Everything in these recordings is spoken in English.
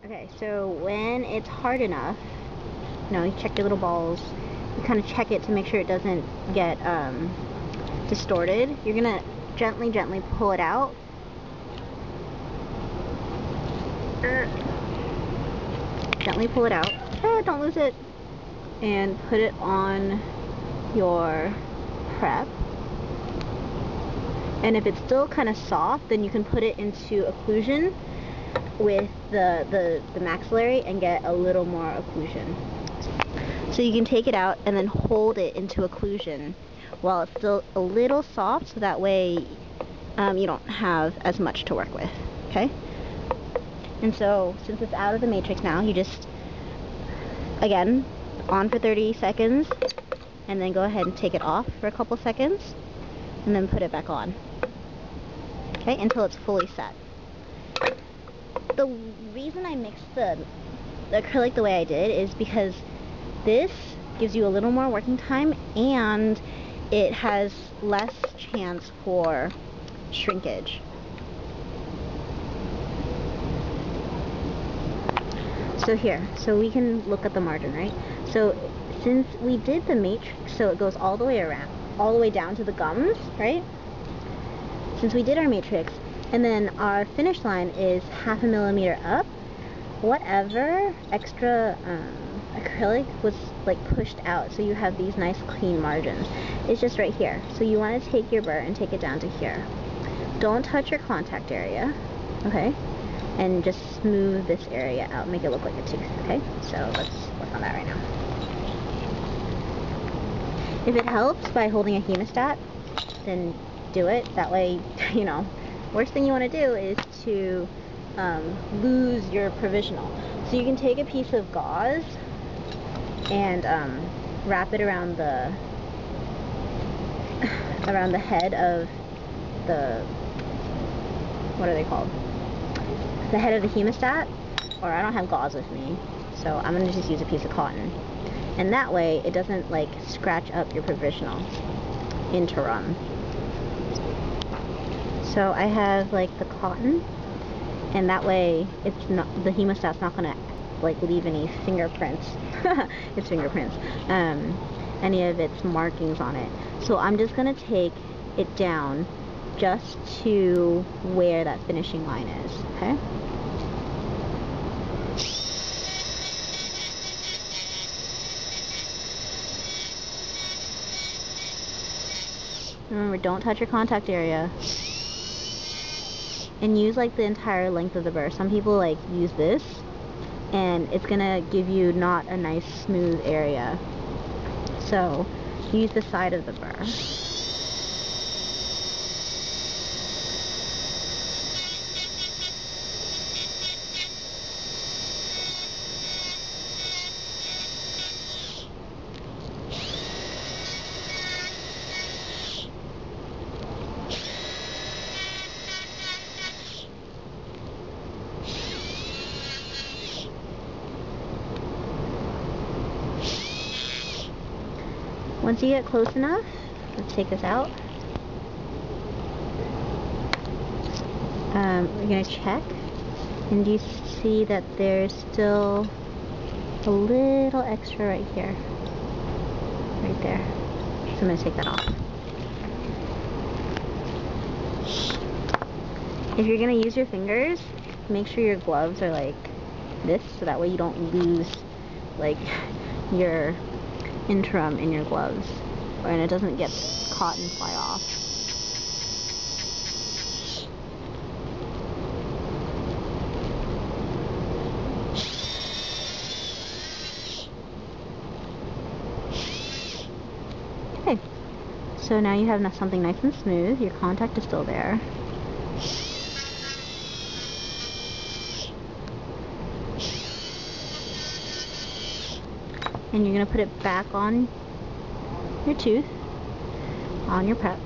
Okay, so when it's hard enough, you check your little balls, you kind of check it to make sure it doesn't get distorted. You're gonna gently pull it out. Gently pull it out. Don't lose it. And put it on your prep. And if it's still kind of soft, then you can put it into occlusion with the maxillary and get a little more occlusion. So you can take it out and then hold it into occlusion while it's still a little soft, so that way you don't have as much to work with, okay? And so since it's out of the matrix now, you just, again, on for 30 seconds, and then go ahead and take it off for a couple seconds, and then put it back on, okay, until it's fully set. The reason I mixed the acrylic the way I did is because this gives you a little more working time, and it has less chance for shrinkage. So here, so we can look at the margin, right? So since we did the matrix, so it goes all the way around, all the way down to the gums, right? Since we did our matrix, and then our finish line is 1/2 millimeter up, whatever extra acrylic was like pushed out, so you have these nice clean margins. It's just right here. So you want to take your burr and take it down to here. Don't touch your contact area, okay? And just smooth this area out, make it look like a tooth, okay? So let's work on that right now. If it helps by holding a hemostat, then do it. That way, worst thing you want to do is to lose your provisional. So you can take a piece of gauze and wrap it around the head of the, what are they called? The head of the hemostat, or I don't have gauze with me, so I'm going to just use a piece of cotton. And that way, it doesn't like scratch up your provisional interim. So I have like the cotton, and that way it's not, the hemostat's not going to like leave any fingerprints. It's fingerprints. Any of its markings on it. So I'm just going to take it down just to where that finishing line is, okay? Remember, don't touch your contact area. And use like the entire length of the burr. Some people like use this, and it's gonna give you not a nice smooth area. So use the side of the burr. Once you get close enough, let's take this out. We're going to check, and you see that there's still a little extra right here. Right there. So I'm going to take that off. If you're going to use your fingers, make sure your gloves are like this, so that way you don't lose like your interim in your gloves, and it doesn't get caught and fly off. Okay, so now you have something nice and smooth. Your contact is still there. And you're going to put it back on your tooth, on your prep,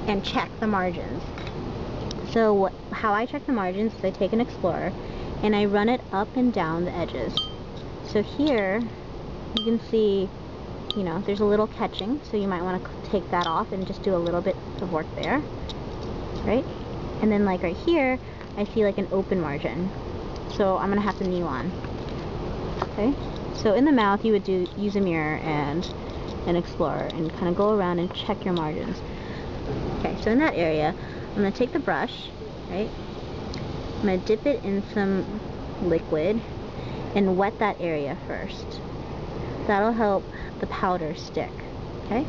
and check the margins. So how I check the margins is I take an Explorer and I run it up and down the edges. So here you can see, there's a little catching, so you might want to take that off and just do a little bit of work there, right? And then like right here, I see like an open margin. So I'm going to have to kneel on. Okay? So in the mouth, you would use a mirror and an explorer and kind of go around and check your margins. Okay, so in that area, I'm going to take the brush, right? I'm going to dip it in some liquid and wet that area first. That'll help the powder stick, okay?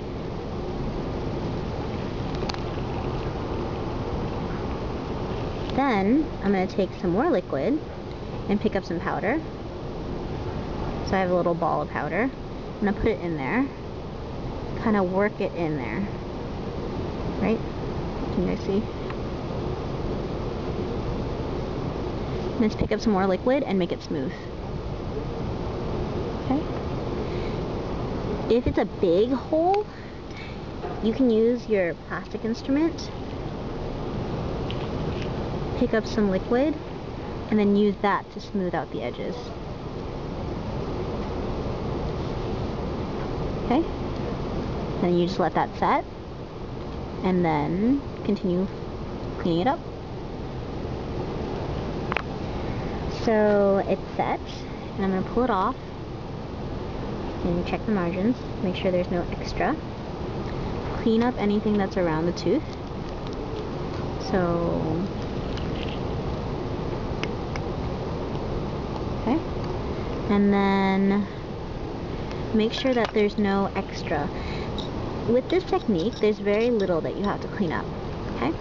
Then I'm going to take some more liquid and pick up some powder. So I have a little ball of powder. I'm going to put it in there, kind of work it in there, right? Can you guys see? Let's pick up some more liquid and make it smooth. Okay? If it's a big hole, you can use your plastic instrument, pick up some liquid, and then use that to smooth out the edges. Okay? Then you just let that set, and then continue cleaning it up. So it's set, and I'm going to pull it off and check the margins, make sure there's no extra. Clean up anything that's around the tooth. So, okay, and then make sure that there's no extra. With this technique, there's very little that you have to clean up, okay?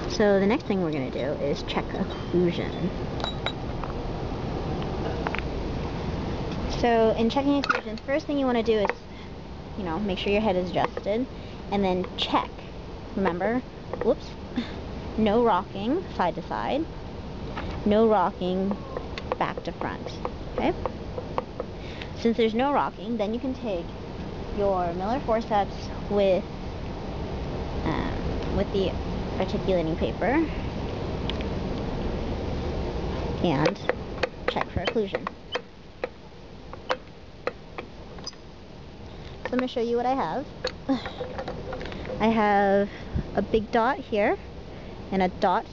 So the next thing we're going to do is check occlusion. So in checking occlusion, first thing you want to do is, make sure your head is adjusted, and then check. Remember, whoops, no rocking side to side, no rocking back to front, okay? Since there's no rocking, then you can take your Miller forceps with the articulating paper and check for occlusion. So I'm going to show you what I have. I have a big dot here and a dot.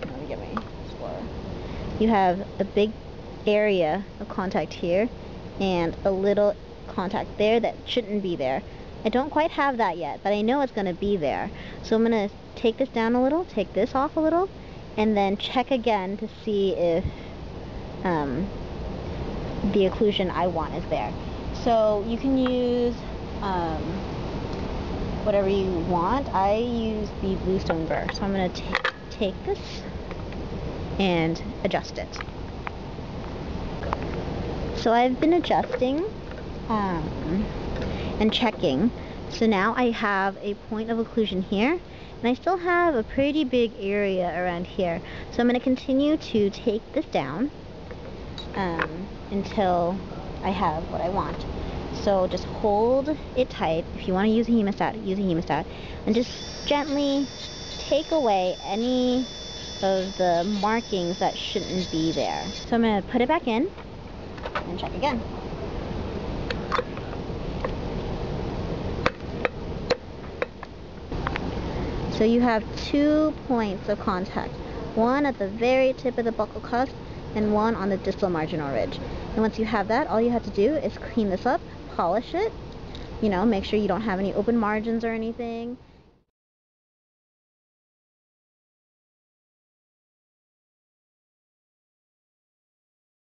Let me get my explorer. You have a big area of contact here and a little contact there that shouldn't be there. I don't quite have that yet, but I know it's going to be there. So I'm going to take this down a little, take this off a little, and then check again to see if the occlusion I want is there. So you can use whatever you want. I use the bluestone burr. So I'm going to take this and adjust it. So I've been adjusting and checking. So now I have a point of occlusion here, and I still have a pretty big area around here. So I'm going to continue to take this down until I have what I want. So just hold it tight. If you want to use a hemostat, use a hemostat, and just gently take away any of the markings that shouldn't be there. So I'm going to put it back in and check again. So you have 2 points of contact, one at the very tip of the buccal cusp and one on the distal marginal ridge. And once you have that, all you have to do is clean this up, polish it, make sure you don't have any open margins or anything.